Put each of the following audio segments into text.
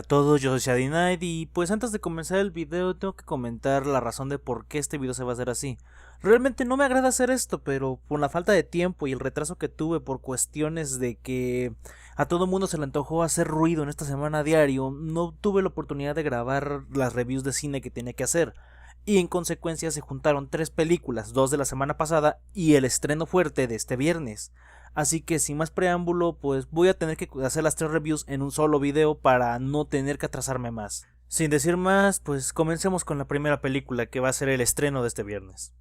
todos, yo soy Shady Knight y pues antes de comenzar el video tengo que comentar la razón de por qué este video se va a hacer así. Realmente no me agrada hacer esto, pero por la falta de tiempo y el retraso que tuve por cuestiones de que a todo mundo se le antojó hacer ruido en esta semana a diario, no tuve la oportunidad de grabar las reviews de cine que tenía que hacer. Y en consecuencia se juntaron 3 películas, 2 de la semana pasada y el estreno fuerte de este viernes. Así que sin más preámbulo, pues voy a tener que hacer las 3 reviews en un solo video para no tener que atrasarme más. Sin decir más, pues comencemos con la primera película que va a ser el estreno de este viernes.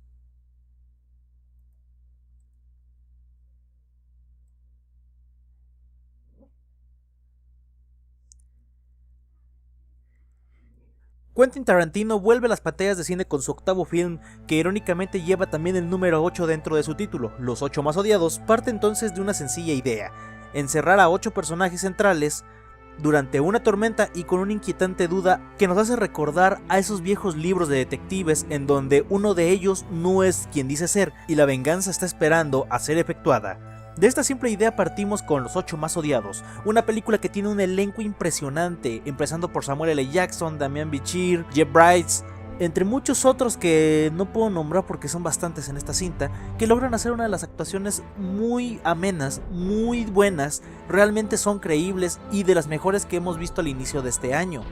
Quentin Tarantino vuelve a las pantallas de cine con su octavo film, que irónicamente lleva también el número 8 dentro de su título. Los 8 más odiados parte entonces de una sencilla idea: encerrar a 8 personajes centrales durante una tormenta y con una inquietante duda que nos hace recordar a esos viejos libros de detectives en donde uno de ellos no es quien dice ser y la venganza está esperando a ser efectuada. De esta simple idea partimos con Los 8 más odiados, una película que tiene un elenco impresionante, empezando por Samuel L. Jackson, Damian Bichir, Jeff Bridges, entre muchos otros que no puedo nombrar porque son bastantes en esta cinta, que logran hacer una de las actuaciones muy amenas, muy buenas, realmente son creíbles y de las mejores que hemos visto al inicio de este año.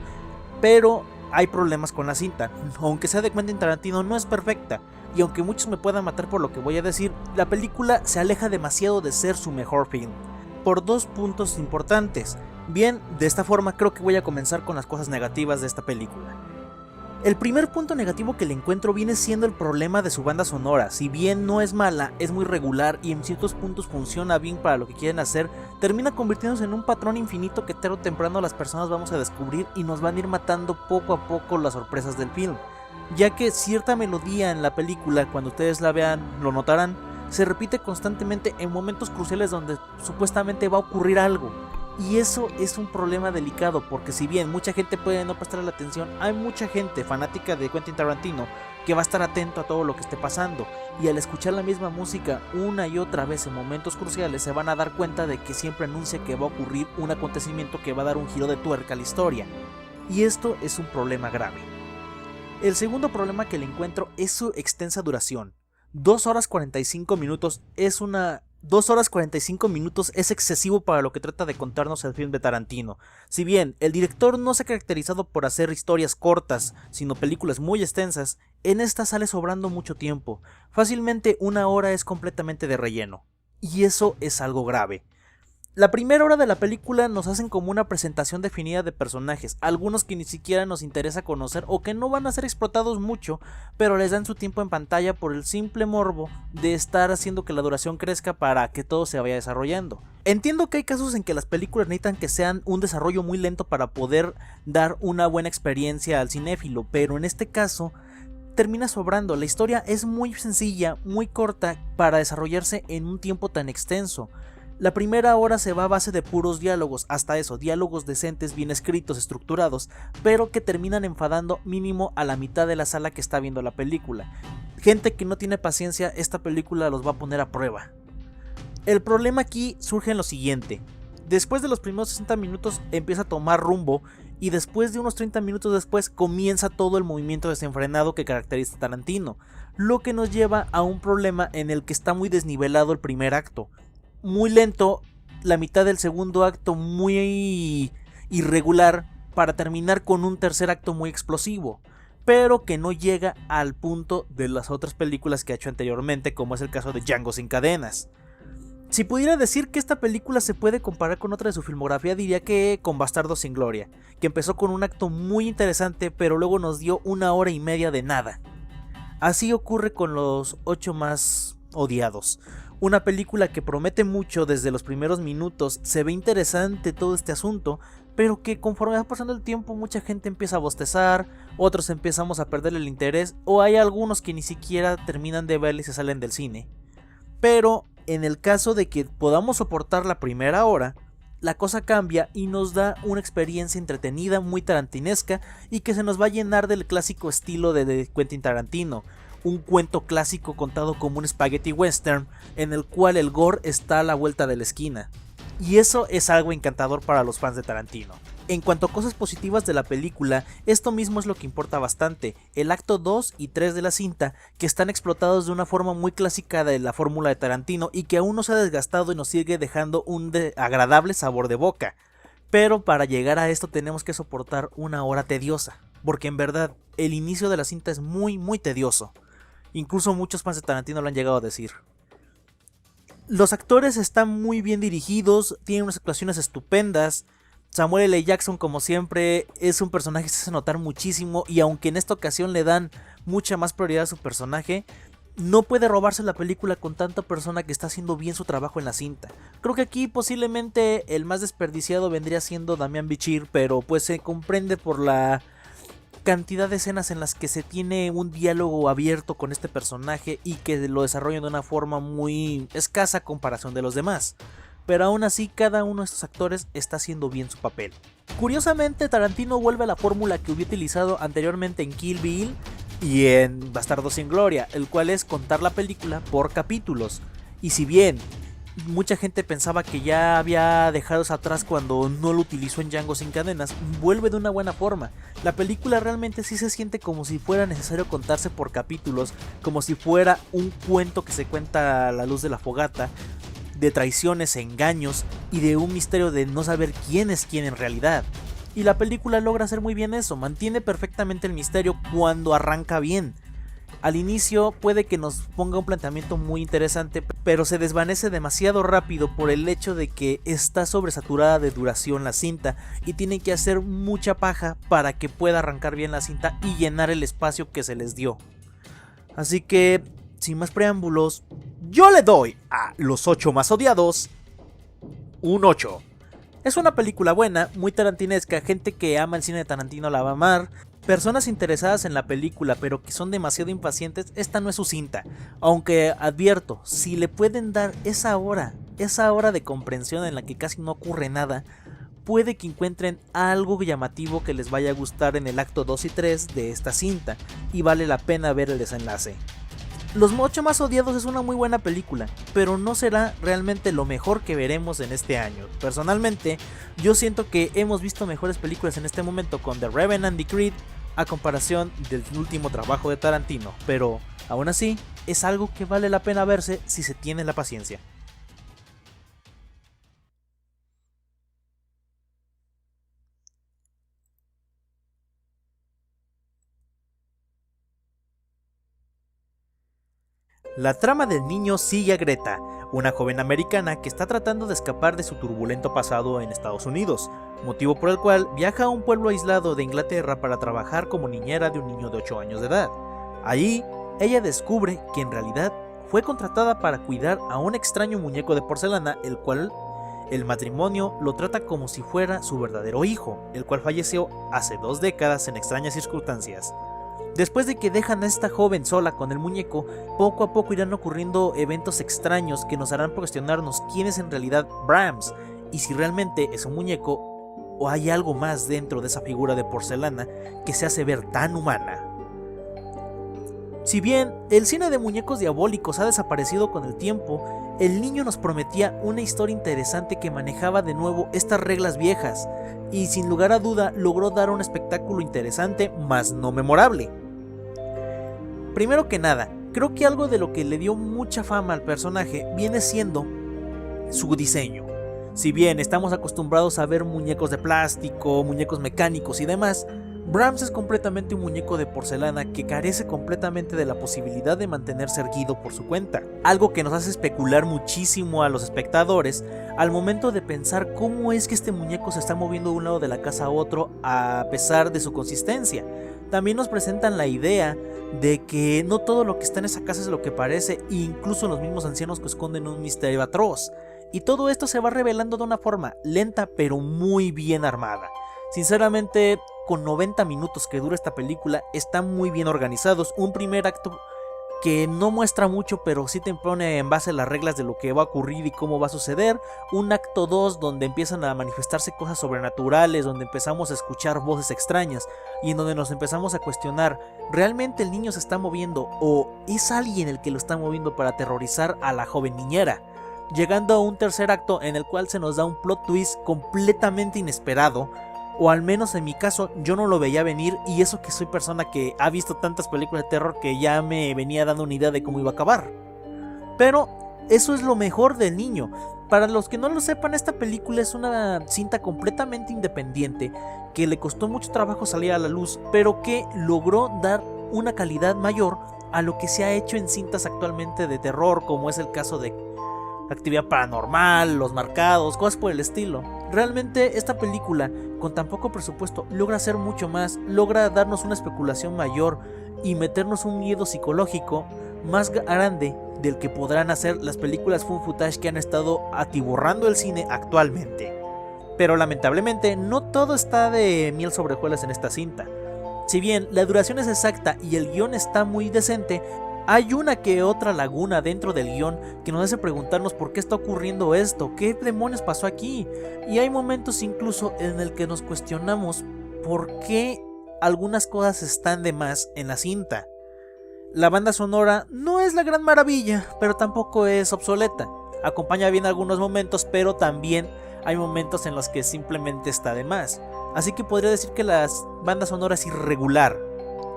Pero hay problemas con la cinta, aunque sea de Quentin Tarantino no es perfecta. Y aunque muchos me puedan matar por lo que voy a decir, la película se aleja demasiado de ser su mejor film, por 2 puntos importantes. Bien, de esta forma creo que voy a comenzar con las cosas negativas de esta película. El primer punto negativo que le encuentro viene siendo el problema de su banda sonora. Si bien no es mala, es muy regular y en ciertos puntos funciona bien para lo que quieren hacer, termina convirtiéndose en un patrón infinito que tarde o temprano las personas vamos a descubrir y nos van a ir matando poco a poco las sorpresas del film. Ya que cierta melodía en la película, cuando ustedes la vean lo notarán, se repite constantemente en momentos cruciales donde supuestamente va a ocurrir algo. Y eso es un problema delicado, porque si bien mucha gente puede no prestarle la atención, hay mucha gente fanática de Quentin Tarantino que va a estar atento a todo lo que esté pasando, y al escuchar la misma música una y otra vez en momentos cruciales se van a dar cuenta de que siempre anuncia que va a ocurrir un acontecimiento que va a dar un giro de tuerca a la historia. Y esto es un problema grave. El segundo problema que le encuentro es su extensa duración. 2 horas 45 minutos es 2 horas 45 minutos es excesivo para lo que trata de contarnos el film de Tarantino. Si bien el director no se ha caracterizado por hacer historias cortas, sino películas muy extensas, en esta sale sobrando mucho tiempo. Fácilmente 1 hora es completamente de relleno. Y eso es algo grave. La primera hora de la película nos hacen como una presentación definida de personajes, algunos que ni siquiera nos interesa conocer o que no van a ser explotados mucho, pero les dan su tiempo en pantalla por el simple morbo de estar haciendo que la duración crezca para que todo se vaya desarrollando. Entiendo que hay casos en que las películas necesitan que sean un desarrollo muy lento para poder dar una buena experiencia al cinéfilo, pero en este caso termina sobrando. La historia es muy sencilla, muy corta para desarrollarse en un tiempo tan extenso. La primera hora se va a base de puros diálogos, hasta eso, diálogos decentes, bien escritos, estructurados, pero que terminan enfadando mínimo a la mitad de la sala que está viendo la película. Gente que no tiene paciencia, esta película los va a poner a prueba. El problema aquí surge en lo siguiente: después de los primeros 60 minutos empieza a tomar rumbo y después de unos 30 minutos después comienza todo el movimiento desenfrenado que caracteriza a Tarantino, lo que nos lleva a un problema en el que está muy desnivelado el primer acto. Muy lento, la mitad del segundo acto muy irregular, para terminar con un tercer acto muy explosivo, pero que no llega al punto de las otras películas que ha hecho anteriormente, como es el caso de Django sin cadenas. Si pudiera decir que esta película se puede comparar con otra de su filmografía, diría que con Bastardos sin Gloria, que empezó con un acto muy interesante, pero luego nos dio 1 hora y media de nada. Así ocurre con Los 8 más odiados. Una película que promete mucho desde los primeros minutos, se ve interesante todo este asunto, pero que conforme va pasando el tiempo mucha gente empieza a bostezar, otros empezamos a perder el interés, o hay algunos que ni siquiera terminan de verla y se salen del cine. Pero en el caso de que podamos soportar la primera hora, la cosa cambia y nos da una experiencia entretenida, muy tarantinesca, y que se nos va a llenar del clásico estilo de Quentin Tarantino. Un cuento clásico contado como un spaghetti western en el cual el gore está a la vuelta de la esquina. Y eso es algo encantador para los fans de Tarantino. En cuanto a cosas positivas de la película, esto mismo es lo que importa bastante, el acto 2 y 3 de la cinta, que están explotados de una forma muy clásica de la fórmula de Tarantino y que aún no se ha desgastado y nos sigue dejando un agradable sabor de boca. Pero para llegar a esto tenemos que soportar una hora tediosa, porque en verdad el inicio de la cinta es muy tedioso. Incluso muchos fans de Tarantino lo han llegado a decir. Los actores están muy bien dirigidos, tienen unas actuaciones estupendas. Samuel L. Jackson, como siempre, es un personaje que se hace notar muchísimo, y aunque en esta ocasión le dan mucha más prioridad a su personaje, no puede robarse la película con tanta persona que está haciendo bien su trabajo en la cinta. Creo que aquí posiblemente el más desperdiciado vendría siendo Damián Bichir, pero pues se comprende por la cantidad de escenas en las que se tiene un diálogo abierto con este personaje y que lo desarrollan de una forma muy escasa a comparación de los demás. Pero aún así cada uno de estos actores está haciendo bien su papel. Curiosamente, Tarantino vuelve a la fórmula que había utilizado anteriormente en Kill Bill y en Bastardos sin Gloria, el cual es contar la película por capítulos. Y si bien mucha gente pensaba que ya había dejado eso atrás cuando no lo utilizó en Django sin cadenas, vuelve de una buena forma. La película realmente sí se siente como si fuera necesario contarse por capítulos, como si fuera un cuento que se cuenta a la luz de la fogata, de traiciones, engaños y de un misterio de no saber quién es quién en realidad. Y la película logra hacer muy bien eso, mantiene perfectamente el misterio cuando arranca bien. Al inicio puede que nos ponga un planteamiento muy interesante, pero se desvanece demasiado rápido por el hecho de que está sobresaturada de duración la cinta y tienen que hacer mucha paja para que pueda arrancar bien la cinta y llenar el espacio que se les dio. Así que, sin más preámbulos, yo le doy a Los 8 más odiados un 8. Es una película buena, muy tarantinesca, gente que ama el cine de Tarantino la va a amar. Personas interesadas en la película pero que son demasiado impacientes, esta no es su cinta. Aunque advierto, si le pueden dar esa hora de comprensión en la que casi no ocurre nada, puede que encuentren algo llamativo que les vaya a gustar en el acto 2 y 3 de esta cinta, y vale la pena ver el desenlace. Los 8 más odiados es una muy buena película, pero no será realmente lo mejor que veremos en este año. Personalmente, yo siento que hemos visto mejores películas en este momento con The Revenant y Creed a comparación del último trabajo de Tarantino, pero aún así es algo que vale la pena verse si se tiene la paciencia. La trama del niño sigue a Greta, una joven americana que está tratando de escapar de su turbulento pasado en Estados Unidos, motivo por el cual viaja a un pueblo aislado de Inglaterra para trabajar como niñera de un niño de 8 años de edad. Allí, ella descubre que en realidad fue contratada para cuidar a un extraño muñeco de porcelana, el cual el matrimonio lo trata como si fuera su verdadero hijo, el cual falleció hace 2 décadas en extrañas circunstancias. Después de que dejan a esta joven sola con el muñeco, poco a poco irán ocurriendo eventos extraños que nos harán cuestionarnos quién es en realidad Brahms y si realmente es un muñeco o hay algo más dentro de esa figura de porcelana que se hace ver tan humana. Si bien el cine de muñecos diabólicos ha desaparecido con el tiempo, el niño nos prometía una historia interesante que manejaba de nuevo estas reglas viejas y sin lugar a duda logró dar un espectáculo interesante, mas no memorable. Primero que nada, creo que algo de lo que le dio mucha fama al personaje viene siendo su diseño. Si bien estamos acostumbrados a ver muñecos de plástico, muñecos mecánicos y demás, Brahms es completamente un muñeco de porcelana que carece completamente de la posibilidad de mantenerse erguido por su cuenta, algo que nos hace especular muchísimo a los espectadores al momento de pensar cómo es que este muñeco se está moviendo de un lado de la casa a otro a pesar de su consistencia. También nos presentan la idea de que no todo lo que está en esa casa es lo que parece, e incluso los mismos ancianos que esconden un misterio atroz. Y todo esto se va revelando de una forma lenta pero muy bien armada. Sinceramente, con 90 minutos que dura esta película, están muy bien organizados. Un primer acto que no muestra mucho, pero sí te pone en base a las reglas de lo que va a ocurrir y cómo va a suceder. Un acto 2 donde empiezan a manifestarse cosas sobrenaturales, donde empezamos a escuchar voces extrañas y en donde nos empezamos a cuestionar, ¿realmente el niño se está moviendo o es alguien el que lo está moviendo para aterrorizar a la joven niñera? Llegando a un tercer acto en el cual se nos da un plot twist completamente inesperado, o al menos en mi caso yo no lo veía venir, y eso que soy persona que ha visto tantas películas de terror que ya me venía dando una idea de cómo iba a acabar. Pero eso es lo mejor del Niño. Para los que no lo sepan, esta película es una cinta completamente independiente que le costó mucho trabajo salir a la luz, pero que logró dar una calidad mayor a lo que se ha hecho en cintas actualmente de terror, como es el caso de Actividad Paranormal, Los Marcados, cosas por el estilo. Realmente esta película, con tan poco presupuesto, logra hacer mucho más, logra darnos una especulación mayor y meternos un miedo psicológico más grande del que podrán hacer las películas found footage que han estado atiborrando el cine actualmente. Pero lamentablemente no todo está de miel sobre hojuelas en esta cinta. Si bien la duración es exacta y el guión está muy decente, hay una que otra laguna dentro del guión que nos hace preguntarnos por qué está ocurriendo esto, qué demonios pasó aquí. Y hay momentos incluso en el que nos cuestionamos por qué algunas cosas están de más en la cinta. La banda sonora no es la gran maravilla, pero tampoco es obsoleta. Acompaña bien algunos momentos, pero también hay momentos en los que simplemente está de más. Así que podría decir que la banda sonora es irregular,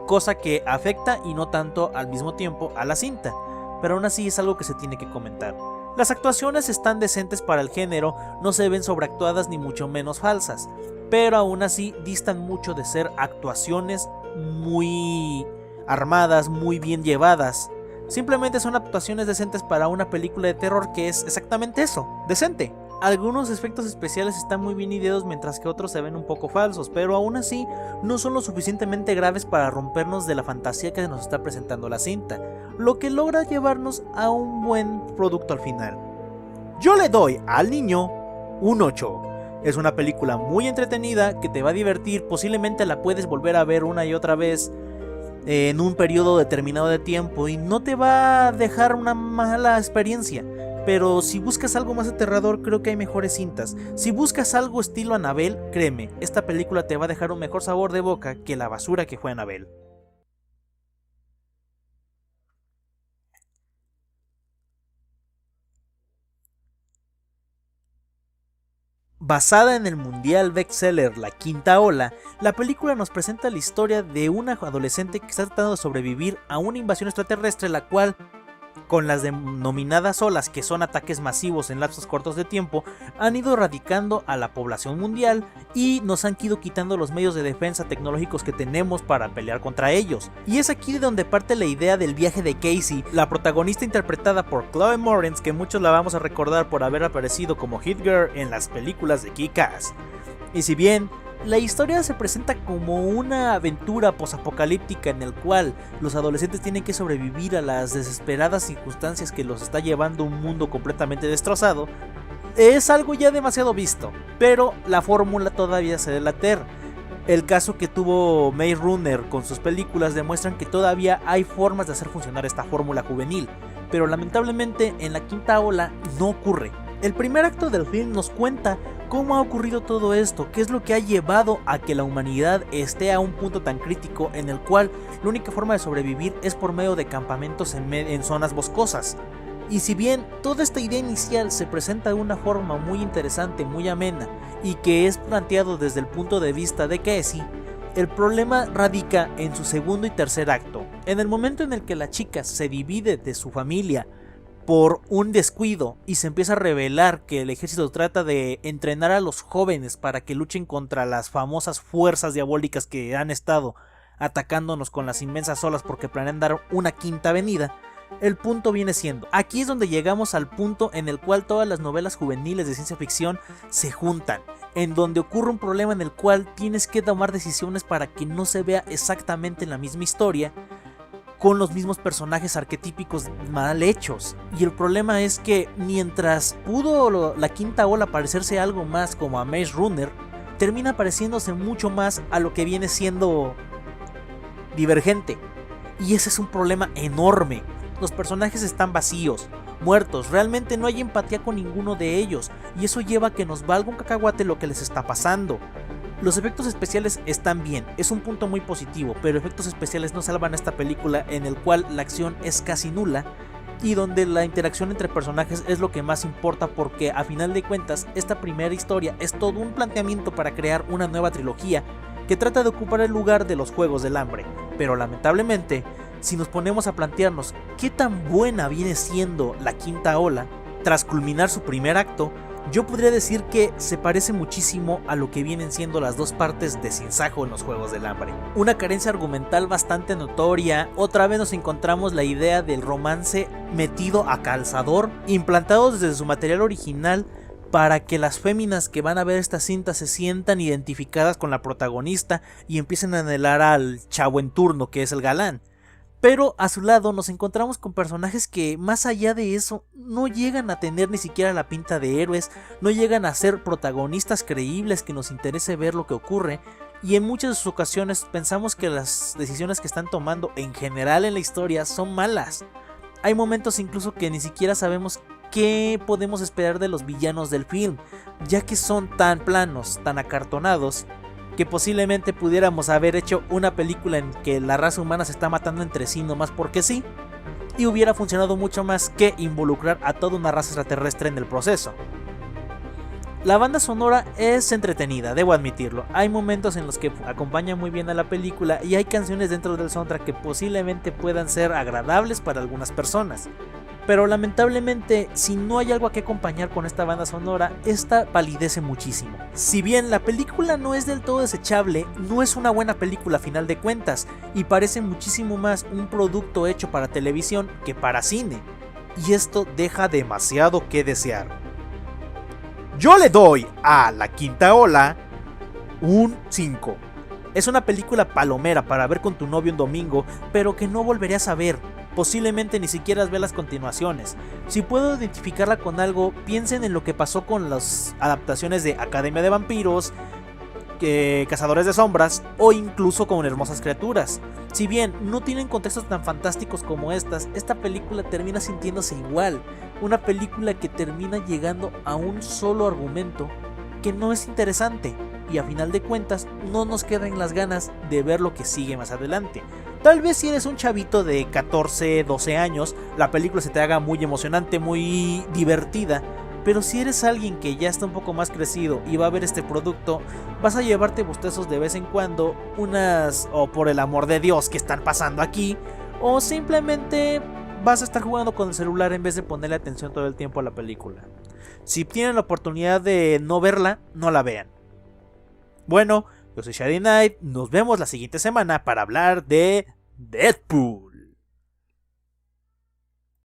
cosa que afecta y no tanto al mismo tiempo a la cinta, pero aún así es algo que se tiene que comentar. Las actuaciones están decentes para el género, no se ven sobreactuadas ni mucho menos falsas, pero aún así distan mucho de ser actuaciones muy armadas, muy bien llevadas. Simplemente son actuaciones decentes para una película de terror que es exactamente eso, decente. Algunos efectos especiales están muy bien ideados, mientras que otros se ven un poco falsos, pero aún así no son lo suficientemente graves para rompernos de la fantasía que nos está presentando la cinta, lo que logra llevarnos a un buen producto al final. Yo le doy al Niño un 8. Es una película muy entretenida que te va a divertir, posiblemente la puedes volver a ver una y otra vez en un periodo determinado de tiempo y no te va a dejar una mala experiencia. Pero si buscas algo más aterrador, creo que hay mejores cintas. Si buscas algo estilo Annabelle, créeme, esta película te va a dejar un mejor sabor de boca que la basura que fue Annabelle. Basada en el mundial bestseller La Quinta Ola, la película nos presenta la historia de una adolescente que está tratando de sobrevivir a una invasión extraterrestre, la cual, con las denominadas olas, que son ataques masivos en lapsos cortos de tiempo, han ido erradicando a la población mundial y nos han ido quitando los medios de defensa tecnológicos que tenemos para pelear contra ellos. Y es aquí de donde parte la idea del viaje de Casey, la protagonista interpretada por Chloe Moretz, que muchos la vamos a recordar por haber aparecido como Hit Girl en las películas de Kick-Ass. Y si bien la historia se presenta como una aventura posapocalíptica en el cual los adolescentes tienen que sobrevivir a las desesperadas circunstancias que los está llevando a un mundo completamente destrozado, es algo ya demasiado visto, pero la fórmula todavía se delater. El caso que tuvo Maze Runner con sus películas demuestran que todavía hay formas de hacer funcionar esta fórmula juvenil, pero lamentablemente en La Quinta Ola no ocurre. El primer acto del film nos cuenta cómo ha ocurrido todo esto, qué es lo que ha llevado a que la humanidad esté a un punto tan crítico en el cual la única forma de sobrevivir es por medio de campamentos en zonas boscosas. Y si bien toda esta idea inicial se presenta de una forma muy interesante, muy amena, y que es planteado desde el punto de vista de Casey, el problema radica en su segundo y tercer acto. En el momento en el que la chica se divide de su familia por un descuido y se empieza a revelar que el ejército trata de entrenar a los jóvenes para que luchen contra las famosas fuerzas diabólicas que han estado atacándonos con las inmensas olas porque planean dar una quinta avenida, el punto viene siendo, aquí es donde llegamos al punto en el cual todas las novelas juveniles de ciencia ficción se juntan, en donde ocurre un problema en el cual tienes que tomar decisiones para que no se vea exactamente la misma historia, con los mismos personajes arquetípicos mal hechos. Y el problema es que mientras pudo La Quinta Ola parecerse algo más como a Maze Runner, termina pareciéndose mucho más a lo que viene siendo Divergente. Y ese es un problema enorme. Los personajes están vacíos, muertos, realmente no hay empatía con ninguno de ellos, y eso lleva a que nos valga un cacahuate lo que les está pasando. Los efectos especiales están bien, es un punto muy positivo, pero efectos especiales no salvan esta película en el cual la acción es casi nula y donde la interacción entre personajes es lo que más importa, porque a final de cuentas esta primera historia es todo un planteamiento para crear una nueva trilogía que trata de ocupar el lugar de los Juegos del Hambre. Pero lamentablemente, si nos ponemos a plantearnos qué tan buena viene siendo la quinta ola, tras culminar su primer acto, yo podría decir que se parece muchísimo a lo que vienen siendo las dos partes de Sin Sajo en los Juegos del Hambre. Una carencia argumental bastante notoria, otra vez nos encontramos la idea del romance metido a calzador, implantado desde su material original, para que las féminas que van a ver esta cinta se sientan identificadas con la protagonista y empiecen a anhelar al chavo en turno, que es el galán. Pero a su lado nos encontramos con personajes que, más allá de eso, no llegan a tener ni siquiera la pinta de héroes, no llegan a ser protagonistas creíbles que nos interese ver lo que ocurre, y en muchas de sus ocasiones pensamos que las decisiones que están tomando en general en la historia son malas. Hay momentos incluso que ni siquiera sabemos qué podemos esperar de los villanos del film, ya que son tan planos, tan acartonados, que posiblemente pudiéramos haber hecho una película en que la raza humana se está matando entre sí nomás porque sí, y hubiera funcionado mucho más que involucrar a toda una raza extraterrestre en el proceso. La banda sonora es entretenida, debo admitirlo. Hay momentos en los que acompaña muy bien a la película y hay canciones dentro del soundtrack que posiblemente puedan ser agradables para algunas personas. Pero lamentablemente, si no hay algo a que acompañar con esta banda sonora, esta palidece muchísimo. Si bien la película no es del todo desechable, no es una buena película a final de cuentas, y parece muchísimo más un producto hecho para televisión que para cine. Y esto deja demasiado que desear. Yo le doy a La Quinta Ola un 5. Es una película palomera para ver con tu novio un domingo, pero que no volverías a ver. Posiblemente ni siquiera veas las continuaciones. Si puedo identificarla con algo, piensen en lo que pasó con las adaptaciones de Academia de Vampiros, Cazadores de Sombras o incluso con Hermosas Criaturas. Si bien no tienen contextos tan fantásticos como esta película termina sintiéndose igual. Una película que termina llegando a un solo argumento que no es interesante, y a final de cuentas no nos quedan las ganas de ver lo que sigue más adelante. Tal vez si eres un chavito de 14, 12 años, la película se te haga muy emocionante, muy divertida. Pero si eres alguien que ya está un poco más crecido y va a ver este producto, vas a llevarte bostezos de vez en cuando, o por el amor de Dios, ¿qué están pasando aquí? O simplemente vas a estar jugando con el celular en vez de ponerle atención todo el tiempo a la película. Si tienen la oportunidad de no verla, no la vean. Bueno, yo soy Shady Knight, nos vemos la siguiente semana para hablar de Deadpool.